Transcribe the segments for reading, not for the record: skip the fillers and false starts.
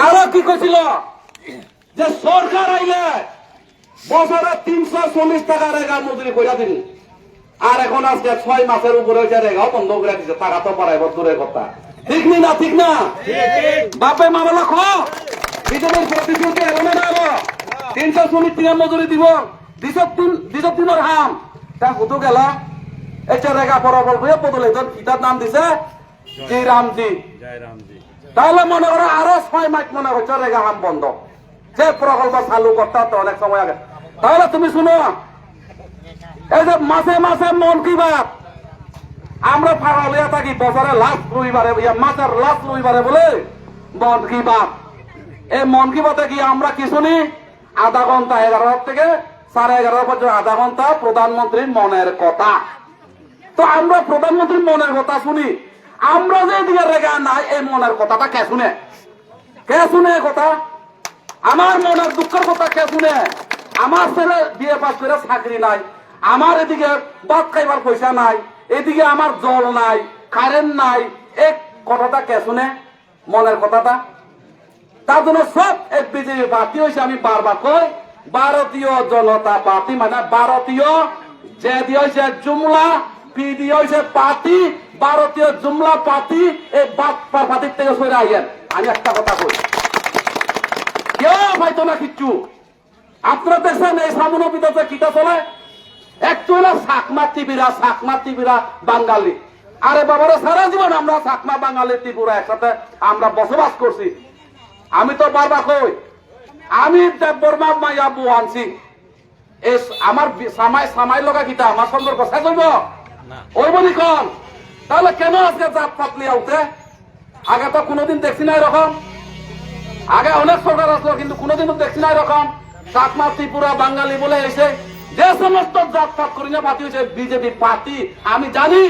আরো কি কইছিল যে সরকার আইলে বছরে 340 টাকা রেগা মজুরি কইরা দিন, আর এখন আজকে 6 মাসের উপরে হইছে রেগাও বন্ধ করে দিছে, টাকা তো পারাইব দূরের কথা। ঠিক নি না? ঠিক না? বাপে মামলা খ বিজেপির প্রতিশ্রুতি এমন না 340 টাকা মজুরি দিব, দিছ দিনের হাম তা কত গেল এটা রেগা ফলাফল হয়ে বদলে কিতাব নাম দিছে জি রামজি। তাহলে মনে করো আরো 6 মাস মনে হচ্ছে রেগা হাম বন্ধ, যে প্রকল্প চালু করতে হতো অনেক সময় আগে। তাহলে তুমি শুনো, এই যে মাসে মাসে মন কি বাত আমরা ফাড়ালিয়া থাকি বছরে লাস্ট রবিবারে, মাসের লাস্ট রবিবারে বলে মন কি বাত। এই মন কি বাতে কি আমরা কি শুনি? আধা ঘন্টা 11 থেকে 11:30 পর্যন্ত আধা ঘন্টা প্রধানমন্ত্রীর মনের কথা। তো আমরা প্রধানমন্ত্রীর মনের কথা শুনি, আমরা যে দিকে রেগা নাই এই মনের কথাটা কে শুনে? কে শুনে কথা? আমার মনের দুঃখের কথা কে শুনে? আমার ছেলে বিয়ে পাস করে চাকরি নাই, আমার এদিকে ভাত খাইবার পয়সা নাই, এদিকে আমার জল নাই, কারেন্ট নাই, এই কথাটা কে শুনে? মনের কথাটা। তার জন্য সব এক বিজেপি পার্টি হয়েছে, আমি বারবার কই ভারতীয় জনতা পার্টি মানে ভারতীয় যে দিয়েছে জুমলা পি দিয়েছে পার্টি, ভারতীয় জুমলা পার্টি এই বাপ্পার পার্টির থেকে সরে আইয়েন। আমি একটা কথা কই, কেউ পাইতো না কিচ্ছু। আপনারা দেখছেন এই সামনে বিদেশে কিটা চলে, একটু হলো চাকমা ত্রিপুরা বাঙালি। আরে বাবারা সারা জীবন আমরা চাকমা বাঙালি ত্রিপুরা একসাথে আমরা বসবাস করছি। আমি তো বারবার কই আমি দেববর্মা মাইয়া বউ আনছি, এই আমার সামাই লগা কিটা আমার সম্পর্ক শেষ হইব ওই বলি কন। তাহলে কেন আজকে জাত পাতলি আউতে? আগে তো কোনোদিন দেখছি না এরকম, আগে অনেক সরকার আসলো কিন্তু কোনোদিনও দেখছি না এরকম চাকমা ত্রিপুরা বাঙালি বলে এসে যে সমস্ত জাত পাত করি না পার্টি হয়েছে বিজেপি পার্টি। আমি জানি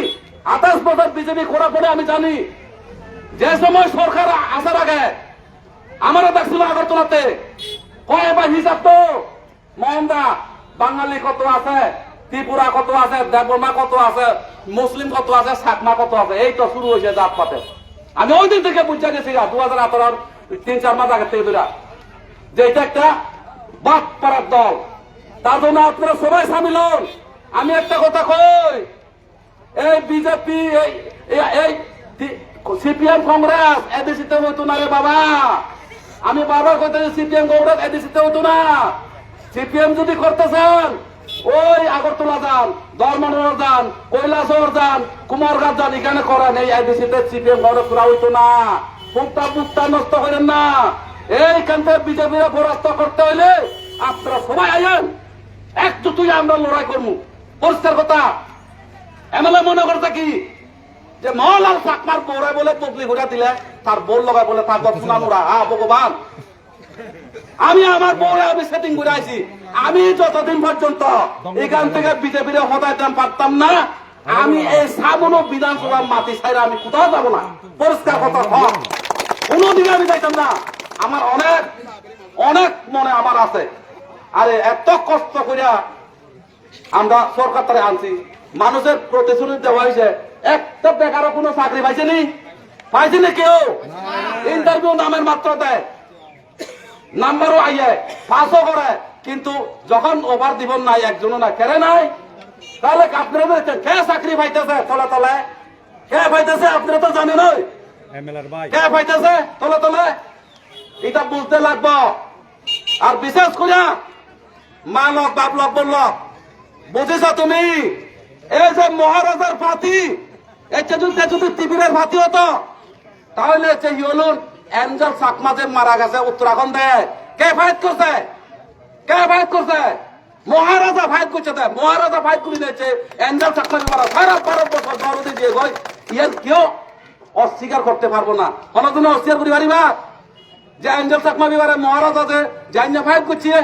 28 বছর বিজেপি করার পরে আমি জানি যে সময় সরকার আসার আগে আমারও দেখছিল আগরতলাতে কয়েকবার হিসাব তো মহন্দা বাঙালি কত আছে, ত্রিপুরা কত আছে, দেববর্মা কত আছে, মুসলিম কত আছে, চাকমা কত আছে, এই তো শুরু হয়েছে জাত পাতে। আমি ওই দিন থেকে বুঝা গেছি 2018 3-4 মাস আগে থেকে ধরা যে এটা একটা বাদ পাড়ার দল। তার জন্য আপনারা সবাই সামিল হন। আমি একটা কথা কই, এই বিজেপি এই সিপিএম কংগ্রেস এদেশিতে হইতো না রে বাবা। আমি বারবার কইতেছি সিপিএম কংগ্রেস এদেশিতে হইতো না। সিপিএম যদি করতেছেন ওই আগরতলা যান, ধর্মনগর যান, কৈলাসহর যান, কুমারঘাট যান, এখানে করেন। এই এদেশিতে সিপিএম কংগ্রেস করা হইতো না। বুকটা নষ্ট করেন না। এইখান থেকে বিজেপিরা পরাস্ত করতে হইলে আপনারা সবাই আইন, একজুট হয়ে আমরা লড়াই করবো। পরিষ্কার কথা। এমএলএ মনে করতে কি যে মহলাল চাকমার বউরাই বলে তবলি ঘুরা দিলে তার বউ লগাই বলে তার শোনানোরা ভগবান। আমি আমার বউরে আমি সেটিং করে আইছি। আমি যতদিন পর্যন্ত এখান থেকে বিজেপির হতাইতে পারতাম না, আমি এই সামনো বিধানসভা মাটি ছাইরা আমি কোথাও যাবো না। পরিষ্কার কথা। কোনদিকে আমি যাইতাম না। আমার অনেক অনেক মনে আমার আছে। আরে এত কষ্ট করিয়া আমরা সরকার তারে আনছি, মানুষের প্রতিশ্রুতি দেওয়া হয়েছে, একটা বেকারও কোনো চাকরি পাইছেনি? পাইছেনি কেউ? ইন্টারভিউ নামের মাত্র দেয়, নাম্বারও আইয়ে পাসও করে, কিন্তু যখন ওভার দিব নাই একজনও না, কেড়ে নাই। তাহলে আপনারা কে চাকরি পাইতেছে তলে তলে? কে পাইতেছে আপনারা তো জানেন, কে পাইতেছে তলে তলে? এটা বুঝতে লাগবো। আর বিশেষ করে মা লোক বাপ লোক বলল, বুঝেছ তুমি? এই যে মহারাজার ফাঁতি, এটা যদি টিভির ফাঁতি হতো তাহলে এঞ্জেল চাকমা যে মারা গেছে উত্তরাখণ্ডে, কে ফাইট করছে? কে ফাইট করছে? মহারাজা ফাইট করছে। মহারাজা ফাইট করে দিয়েছে এঞ্জেল চাকমা মারা সারা ভারতবর্ষ দরদি দিয়ে গই। ইয়ার কেউ অস্বীকার করতে পারবো না। কোনদিন অস্বীকার করি পারিবা যে এঞ্জেল চাকমা বিবারে মহারাজা যে জাইনা ফাইট করছে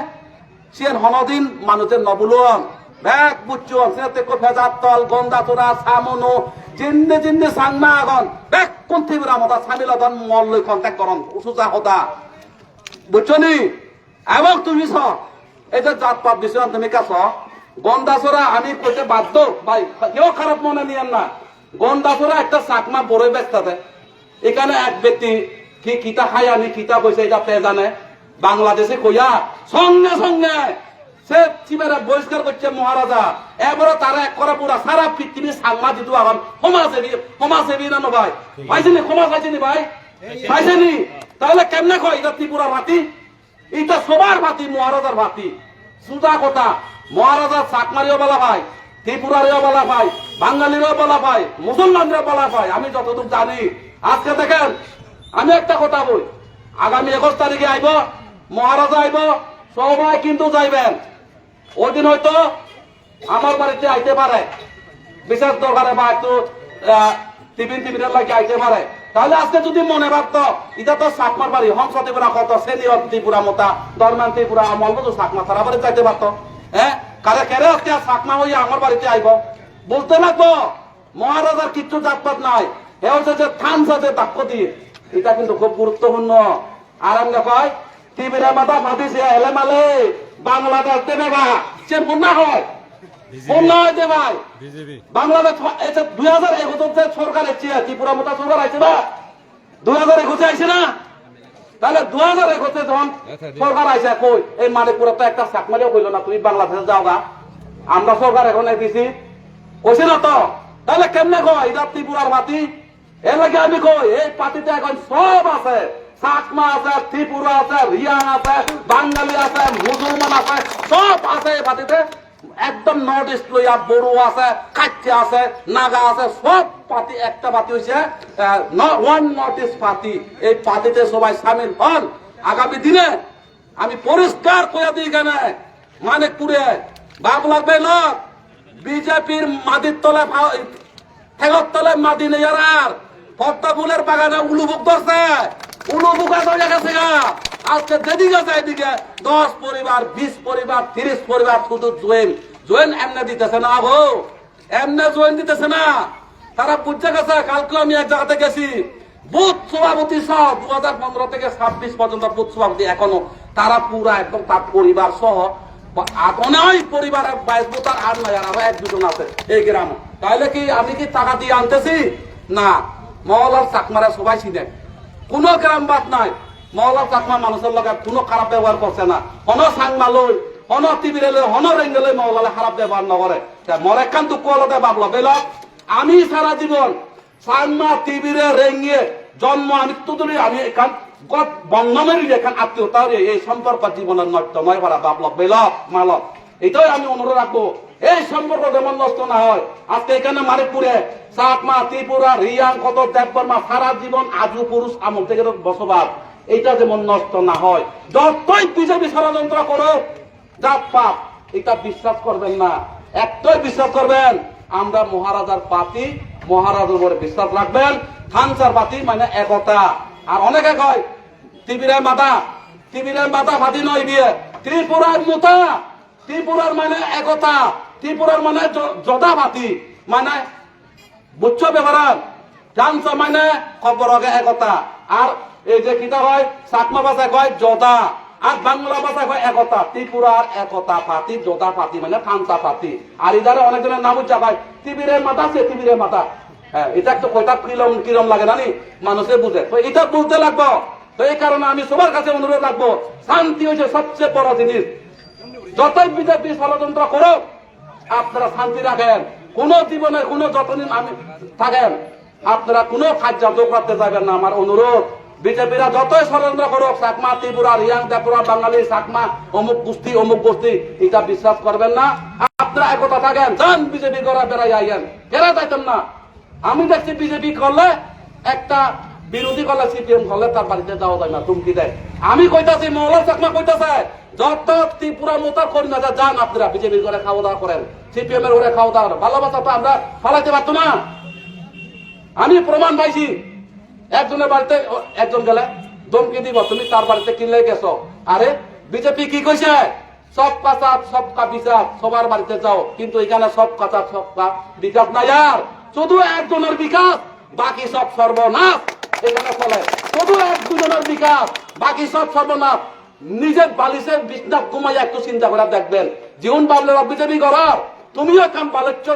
সে হনদিন মানুষের নবুলন ব্যাগ বুঝছন সে ফেজার তল গন্দা তোরা সামনো জিন্দে জিন্দে সাংমা আগন ব্যাগ কোন তীব্র মতা সামিল হন মল কন্ট্যাক্ট করন উসুচা হতা বুঝছনি। এবং তুমি এই যে জাত পাত দিছ তুমি কাছ গন্দাছড়া আমি কইতে বাধ্য ভাই, কেউ খারাপ মনে নিয়েন না। গন্দাছড়া একটা চাকমা বড়ই ব্যস্তাতে এখানে এক ব্যক্তি কি কিতা খাই আনি কিতা কইছে এটা তে জানে বাংলাদেশে কইয়া সঙ্গে সঙ্গে সে চিবেরা বহিষ্কার করছে মহারাজা এবারে তারা এক করে পুরা সারা পৃথিবী সাংমা দিত এখন ক্ষমা সেবি না ভাই পাইছেনি ক্ষমা পাইছেনি ভাই পাইছেনি তাহলে কেমনে কয় এটা ত্রিপুরার ভাতি এটা সবার ভাতি মহারাজার ভাতি সুজা কথা মহারাজার চাকমারিও বলা ভাই ত্রিপুরারও বলা ভাই বাঙালিরও বলা ভাই মুসলমানরা বলা ভাই আমি যতটুকু জানি আজকে দেখেন আমি একটা কথা বই আগামী 21 তারিখে আইব মহারাজা আইব সবাই কিন্তু যাইবেন ওই দিন হয়তো আমার বাড়িতে আইতে পারে বিশেষ দরকারে বা একটু টিফিনের লাগে আইতে পারে তাহলে আজকে যদি মনে ভাবত এটা তো চাকমার বাড়ি হংস ত্রিপুরা কত সেনিয়র ত্রিপুরা মতা দরমান ত্রিপুরা আমল তো চাকমা তারা বাড়ি যাইতে পারত হ্যাঁ কারে কেড়ে আজকে চাকমা হইয়া আমার বাড়িতে আইব বলতে লাগবো মহারাজার কিচ্ছু জাতপাত নাই এ হচ্ছে যে থান সাথে বাক্য দিয়ে এটা কিন্তু খুব গুরুত্বপূর্ণ আর আমরা কয় টিভিরা মাথা মাতিছে এলে মালে বাংলাদেশ দেবে বা সে বন্যা হয় বন্যা হইতে ভাই বাংলাদেশ 2021 সরকার এসছে ত্রিপুরা মতো সরকার আইছে না 2021 আইছে না তাহলে 2021 যখন সরকার আইছে কই এই মানিকপুরে তো একটা চাকমারিও কইল না তুমি বাংলাদেশে যাও গা আমরা সরকার এখন দিছি কইছে না তো তাহলে কেমনে কয় এটা ত্রিপুরার মাটি এর লাগে আমি কই এই পার্টিতে এখন সব আছে চাকমা আছে ত্রিপুরা আছে রিয়াং আছে বাঙালি আছে মুসলমান আছে সব আছে এই পার্টিতে একদম নর্থ ইস্ট লইয়া বড়ো আছে কাচ্চা আছে নাগা আছে সব পার্টি একটা পার্টি হইছে ওয়ান নর্থ ইস্ট পার্টি এই পার্টিতে সবাই সামিল হন আগামী দিনে আমি পরিষ্কার কইয়া দিই কেন মানিকপুরে বাপ লাগবে না বিজেপির মাদির তলে ঠেগর তলে মাদি নেই আর পদ্মা ফুলের বাগানে উলুবুক ধরছে উলুবুকা ধরে গেছে গা আজকে যেদিকে যায় এদিকে 10 পরিবার 20 পরিবার 30 পরিবার শুধু জয়েন এমনে দিতেছে না আবো এমনে জয়েন দিতেছে না তারা বুঝতে গেছে কালকে আমি এক জায়গাতে গেছি বুথ সভাপতি সহ 2015 থেকে 26 পর্যন্ত বুথ সভাপতি এখনো তারা পুরা একদম তার পরিবার সহ অনেক পরিবারের 22 বুথ আর নাই আর এক দুজন আছে এই গ্রামে তাহলে কি আমি কি টাকা দিয়ে আনতেছি না মহলার চাকমারা সবাই চিনে কোনো গ্রাম বাদ নাই মহলার চাকমা মানুষের লগে কোনো খারাপ ব্যবহার করছে না হন সাংমা লই হন টিভিরে লই হন রেঙ্গে লই মহলালে খারাপ ব্যবহার নকরে মরে কান দুঃখ হলতে ভাবলো বেল আমি সারা জীবন সাংমা টিভিরে রেঙ্গে জন্ম আমি তো আমি এখান বন্ধমের এখান আত্মীয়তা এই সম্পর্ক জীবনের নষ্ট নয় পারা বাবলক বেলক মালক এটাই আমি অনুরোধ রাখবো এই সম্পর্ক যেমন নষ্ট না হয় আজকে এখানে মানিকপুরে চাকমা ত্রিপুরা রিয়াং কত দেববর্মা সারা জীবন আজু পুরুষ আমল থেকে বসবাস এটা যেমন নষ্ট না হয় যতই বিজেপি ষড়যন্ত্র করো জাত পাপ এটা বিশ্বাস করবেন না একটাই বিশ্বাস করবেন আমরা মহারাজার পাতি মহারাজার উপরে বিশ্বাস রাখবেন খানসার পাতি মানে একতা আর অনেকে কয় ত্রিপুরার মাথা ফাটি নয় বিয়ে ত্রিপুরার মোতা ত্রিপুরার মানে একতা ত্রিপুরার মানে জদা ফাটি মানে বুঝছ ব্যাপার জানছ মানে খবরকে একতা আর এই যে কিতা হয় চাকমা ভাষায় কয় জদা আর বাংলা ভাষায় কয় একতা ত্রিপুরার একতা পাতি জদা পাতি মানে খানসা পাতি আর ইধারে অনেকজনের নাম উচ্চা কয় ত্রিপুরের মাথা সে ত্রিপুরের মাথা হ্যাঁ এটা একটু কয়টা কিরম লাগে না নি মানুষে বুঝে তো এটা বলতে লাগবো তো এই কারণে আমি সবার কাছে অনুরোধ রাখবো শান্তি হচ্ছে সবচেয়ে বড় জিনিস যতই বিজেপি ষড়যন্ত্র করো আপনারা শান্তি রাখেন কোন জীবনে কোন যতদিন আমি থাকেন আপনারা কোনো খাদ্য করতে যাবেন না আমার অনুরোধ বিজেপিরা যতই ষড়যন্ত্র করুক চাকমা ত্রিপুরা রিয়াং ত্রিপুরা বাঙালি চাকমা অমুক গোষ্ঠী এটা বিশ্বাস করবেন না আপনারা একতা থাকেন যান বিজেপি করা বেড়াই আইয়েন কেরা যাইতেন না আমি দেখছি বিজেপি করলে একটা বিরোধী করলে সিপিএম করলে তার বাড়িতে যাওয়া যায় না হুমকি দেয় আমি কইতাছি মহলার চাকমা কইতাছে যত ত্রিপুরা মতো করি না যান আপনারা বিজেপি করে খাওয়া দাওয়া করেন সিপিএম এর করে খাওয়া দাওয়া ভালোবাসা তো আমরা ফালাইতে পারতো না আমি প্রমাণ পাইছি একজনের বাড়িতে একজন গেলে ধমকি দিব তুমি তার বাড়িতে কিনলে গেছো আরে বিজেপি কি কইছে সব কাঁচা সব কা বিচার সবার বাড়িতে যাও কিন্তু এখানে সব কাঁচা সব কা বিকাশ নাই আর শুধু একজনের বিকাশ বাকি সব সর্বনাশ এখানে চলে শুধু এক দুজনের বিকাশ বাকি সব সর্বনাশ নিজের বালিশের বিছনা ঘুমাইয়া একটু চিন্তা করে দেখবেন জীবন পাবলে বিজেপি করার তুমিও কাম বালেচ্ছ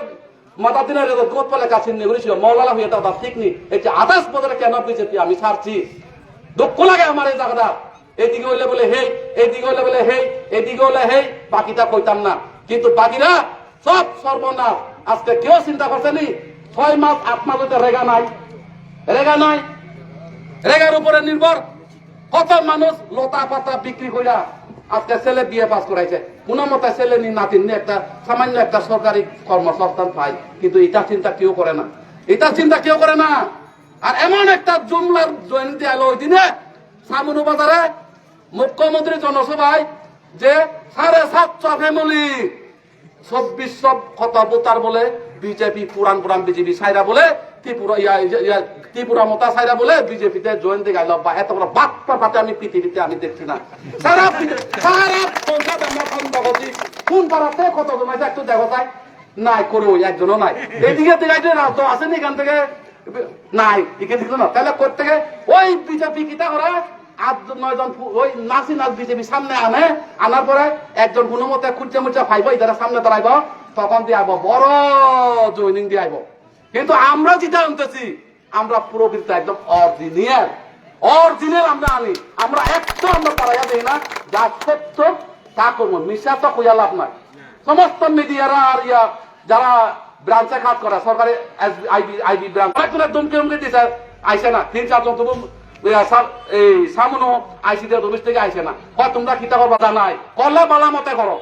মাতা দিনের গোট পালে কাছে নিয়ে ঘুরেছিল মৌলালা হয়ে তা ঠিক নি এই যে 28 বছরে কেন বিজেপি আমি ছাড়ছি দুঃখ লাগে আমার এই জায়গাটা। এদিকে হইলে বলে হেই, এদিকে হইলে বলে হেই, এদিকে হইলে হেই, বাকিটা কইতাম না। কিন্তু বাকিরা সব সর্বনাশ। আজকে কেউ চিন্তা করছেনি 6 মাস 8 মাস হইতে রেগা নাই, রেগা নাই, রেগার উপরে নির্ভর কত মানুষ লতা পাতা বিক্রি কইরা আজকে ছেলে বিয়ে পাস করাইছে। কোনো মতে ছেলে নি নাতিন একটা সামান্য একটা সরকারি কর্মসংস্থান পায়, কিন্তু এটা চিন্তা কেউ করে না, এটা চিন্তা কেউ করে না। আর এমন একটা জুমলার জয়ন্তী এলো ওই দিনে সামনু বাজারে মুখ্যমন্ত্রী জনসভায় যে 7.5 ফ্যামিলি 24 কথা বোতার বলে বিজেপি পুরান পুরান বিজেপি সাইরা বলে ত্রিপুরা মতা সাইরা বলে বিজেপিতে জয়ন্তী গাইল বা এত বড় বাপ্পা পাতে আমি পৃথিবীতে আমি দেখছি না। সারা কোন পাড়াতে কত জমাইছে একটু দেখো যায় নাই করে ওই একজনও নাই। এদিকে দেখাইতে না তো আসেনি এখান থেকে নাই এখান থেকে না, তাহলে করতে ওই বিজেপি কিতা করে 8-9 জন ওই নাচি নাচ বিজেপি সামনে আনে, আনার পরে একজন কোনো মতে খুঁজছে মুচা ফাইব ইতারা সামনে দাঁড়াইব, তখন দিয়ে আইব বড় জয়নিং দিয়ে আইব। কিন্তু আমরা যেটা আনতেছি আমরা প্রকৃত একদম অরিজিনাল অরিজিনাল আমরা আনি। আমরা একটু আমরা পারাইয়া দিই না, যা সত্য তা করবো, মিশা তো কইয়া লাভ নাই। সমস্ত মিডিয়ারা আর যারা ব্রাঞ্চে কাজ করে সরকারি আইবি ব্রাঞ্চ দমকে উমকে দিছে আইসে না, 3-4 জন তবু এই সামনো আইসি দিয়ে অফিস থেকে আইসে না। তোমরা কিতা করবা জানাই, করলে বালা মতে করো,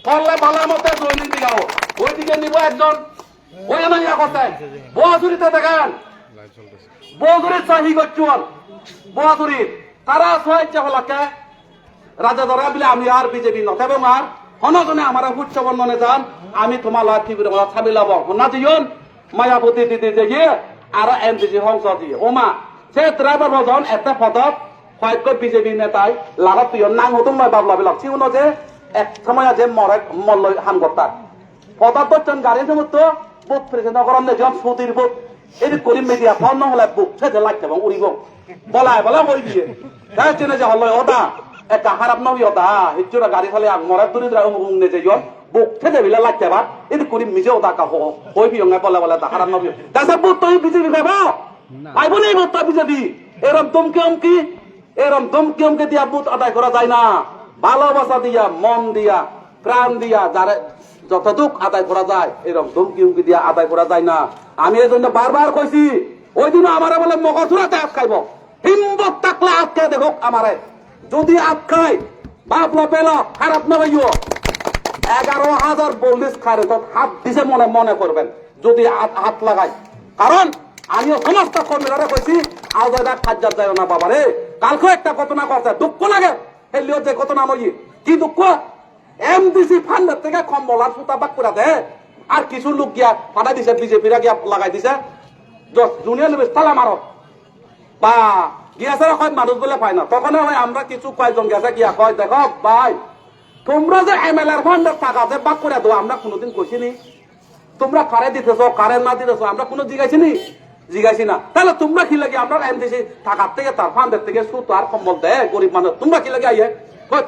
করলে বালা মতে জয়নিং দিগাও। ওইদিকে নিব একজন ওই ইয়া করতেন বোয়াজুরিতে দেখেন, বোয়াজুরির চাহি করছুন বোয়াজুরির তারা সহায়তা হলাকে রাজা ধরা বলে আমি আর বিজেপি নথাবে মার হনজনে আমার উচ্চ বর্ণনে যান, আমি তোমার টিভির ছাবি লাভ না দিয়ন মায়াবতী দিদি দিয়ে আর এমপিজি হংস দিয়ে ওমা সে ড্রাইভার ভজন একটা পদত হয়তো বিজেপি নেতাই লাগাত তুই নাং হতুম নয় বাবলা বিলাক সিউন যে এক সময় যে মরে মল্ল হান করতার পদার্থ গাড়ি সমস্ত বুথ প্রেসিডেন্ট করেন যখন সুতির বুথ এদিক করি মিডিয়া ফোন নহলে বুক সেটা লাগতে এবং উড়িব বলায় বলা বই দিয়ে তাই চেনে যে হল ওটা একটা খারাপ নবী ওটা হিচুরা গাড়ি খালে মরে দূরে দূরে অমুক যে জন বুক সেটা বিলা লাগতে পার এদিক করি মিজে ওটা কা হই বিয়ঙ্গে বলে বলে তা খারাপ নবী তাছাড়া বুথ তুই বিজেপি পাইব আইব নেই বুথ বিজেপি এরম দমকি অমকি দিয়া বুথ আদায় করা যায় না। ভালোবাসা দিয়া মন দিয়া প্রাণ দিয়া যারা যতটুক আদায় করা যায় এরকম ধমকি হুমকি দিয়া আদায় করা যায় না। আমি এই জন্য বারবার কইছি ওই দিন আমার বলে মগজুরাতে আটকাইব, হিম্মত থাকলে আটকে দেখো আমারে, যদি আটকাই বাপলা পেল খারাপ না ভাইও 11,000 পুলিশ খারে তো হাত দিছে মনে মনে করবেন যদি হাত লাগাই। কারণ আমিও সমস্ত কর্মীরা কইছি আওয়াজ খাজ্জার যায় না বাবারে। কালকে একটা ঘটনা করছে দুঃখ লাগে, হেলিও যে ঘটনা মজি কি দুঃখ, এমডিসি ফান্ডের থেকে কম্বলার সুতা বাক করে দেয় আর কিছু লোক গিয়া পাঠাই দিছে বিজেপিরা গিয়া লাগাই দিছে জুনিয়র নেবে তালা মারো বা গিয়াছে কয় মানুষ বলে পায় না। তখন আমরা কিছু কয়েকজন গেছে গিয়া কয় দেখো ভাই তোমরা যে এমএলএর ফান্ডের টাকা যে বাক করে দেবো আমরা কোনোদিন কইছিনি, তোমরা কারে দিতেছ কারে না দিতেছ আমরা কোনো জিগাইছি না। তাহলে তোমরা কি লাগে আমরা এমডিসি টাকার থেকে তার ফান্ডের থেকে সুতো আর কম্বল দেয় গরিব মানুষ, তোমরা কি লাগে আইয়ে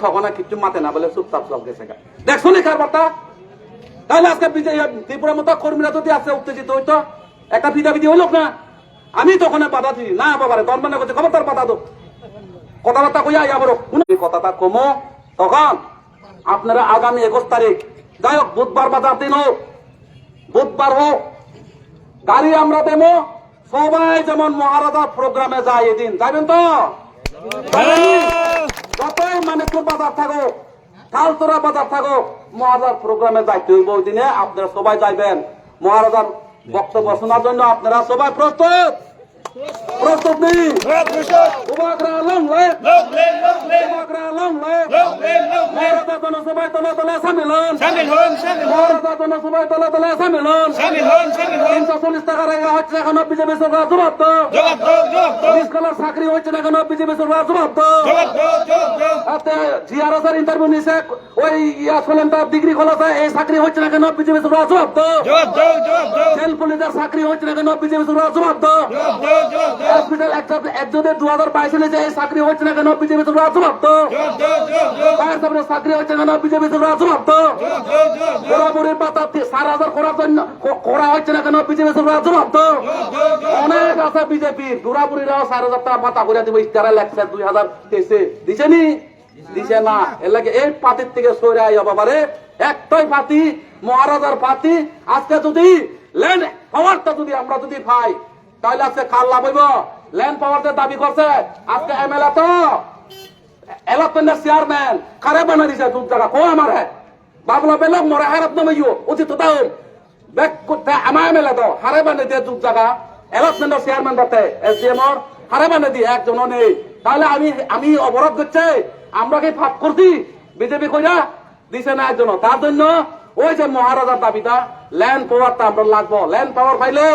তখন কিছু মাতে না বলে চুপচাপ সব গেছে দেখছো নি কার বার্তা। তাহলে আজকে ত্রিপুরার মতো কর্মীরা যদি আছে উত্তেজিত হইতো একটা পিটাপিটি হইল না, আমি তখন বাধা দিই না বাবারে দরমানে করছে খবর তার বাধা দো কথাবার্তা কইয়া আবার কথাটা কমো। তখন আপনারা আগামী 21 তারিখ যাই হোক বুধবার বাজার দিন হোক, বুধবার হোক গাড়ি আমরা দেবো সবাই যেমন মহারাজার প্রোগ্রামে যায় এদিন যাবেন তো, যতই মানিকপুর বাজার থাকো তালতরা বাজার থাকো মহারাজার প্রোগ্রামে যাইতে হইব ওই দিনে আপনারা সবাই যাইবেন। মহারাজার বক্তব্য শোনার জন্য আপনারা সবাই প্রস্তুত প্রস্তুত নেই সবাই তলে তলে সামিল হন, সবাই তলে তলে সামিল হন। 340 টাকার হচ্ছে এখন বিজেপি সরকার জবাব তো, স্কুলের চাকরি হচ্ছে না এখন বিজেপি সরকার জবাব তো। জিআরএস ইন্টারভিউ নিছে ওই ডিগ্রি খোলাছে এই চাকরি হচ্ছে না কেন বিজেপি সরকার জবাব তো, জেল পুলিশের চাকরি হচ্ছে না কেন বিজেপি সরকার জবাব তো, হসপিটাল একজনের 2022 এই চাকরি হচ্ছে না কেন বিজেপি সরকার জবাব জবাব তো ফায়ার সার্ভিসের চাকরি হচ্ছে কেন বিজেপি জবাব তো বুড়াবুড়ির পাতা 4,000 করার জন্য করা হচ্ছে না কেন বিজেপি জবাব তো অনেক আছে বিজেপি বুড়াবুড়িরাও 4,000 টাকা পাতা করে দিব ইস্তারা লেখছে 2023 দিছে নি দিছে না এর লাগে এই পাতির থেকে সরে আই বাবারে একটাই পাতি মহারাজার পাতি আজকে যদি ল্যান্ড পাওয়ারটা যদি আমরা যদি পাই তাহলে আজকে কাল লাভ হইব ল্যান্ড পাওয়ারতে দাবি করছে আজকে এমএলএ তো এলাকার চেয়ারম্যান কারে বানা দিছে দু জায়গা কো আমার বাবলা বেলক মরে হারাত নামাইও উচিত দাও ব্যাক করতে আমার এমএলএ তো হারে বানা দিয়ে দু জায়গা এলাকার চেয়ারম্যান বাতে এসডিএম এর হারে বানা দিয়ে একজন নেই তাহলে আমি অবরোধ করছে আমরা কি ফাপ করছি বিজেপি কইরা দিছে না একজন তার জন্য ওই যে মহারাজার দাবিটা ল্যান্ড পাওয়ারটা আমরা লাগবো ল্যান্ড পাওয়ার পাইলে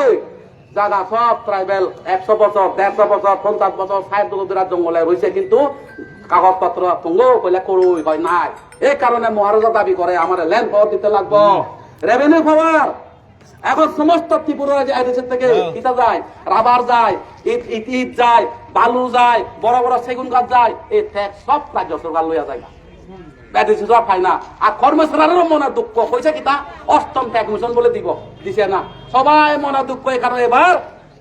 জায়গা সব ট্রাইবেল 100 বছর 150 বছর 50 বছর 60 বছর জঙ্গলে রয়েছে কিন্তু কাগজপত্র তুঙ্গ কইলে করুই হয় নাই এই কারণে মহারাজা দাবি করে আমার ল্যান্ড পাওয়ার দিতে লাগবো রেভিনিউ পাওয়ার এখন সমস্ত ত্রিপুরা এদেশের থেকে ইটা যায় রাবার যায় ইট যায় বালু যায় বড় বড় সেগুন গাছ যায় এই ট্যাক্স সব রাজ্য সরকার লইয়া যায় সব পাই না আর কর্মচারীরও মনে দুঃখ কইছে কিতা অষ্টম ট্যাক্স মিশন বলে দিব দিছে না সবাই মনে দুঃখ এই কারণে এবার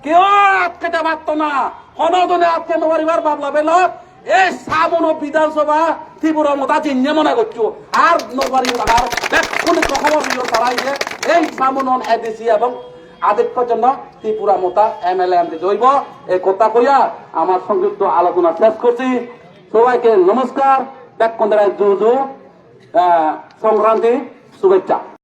কেউ আটকেতে পারত না সনদনে আটকে নবারিবার বাবলা বেলত এই সামন বিধানসভা ত্রিপুরার মতো চিহ্নে মনে করছো আর নবারি আর এক্ষুনি খবর দিল তারাই যে এই সামন এডিসি এবং আদিত্যের জন্য ত্রিপুরা মতা এমএলএ এমপি জৈব এই কথা কইয়া আমার সংযুক্ত আলোচনা শেষ করছি সবাইকে নমস্কার সংক্রান্তি শুভেচ্ছা।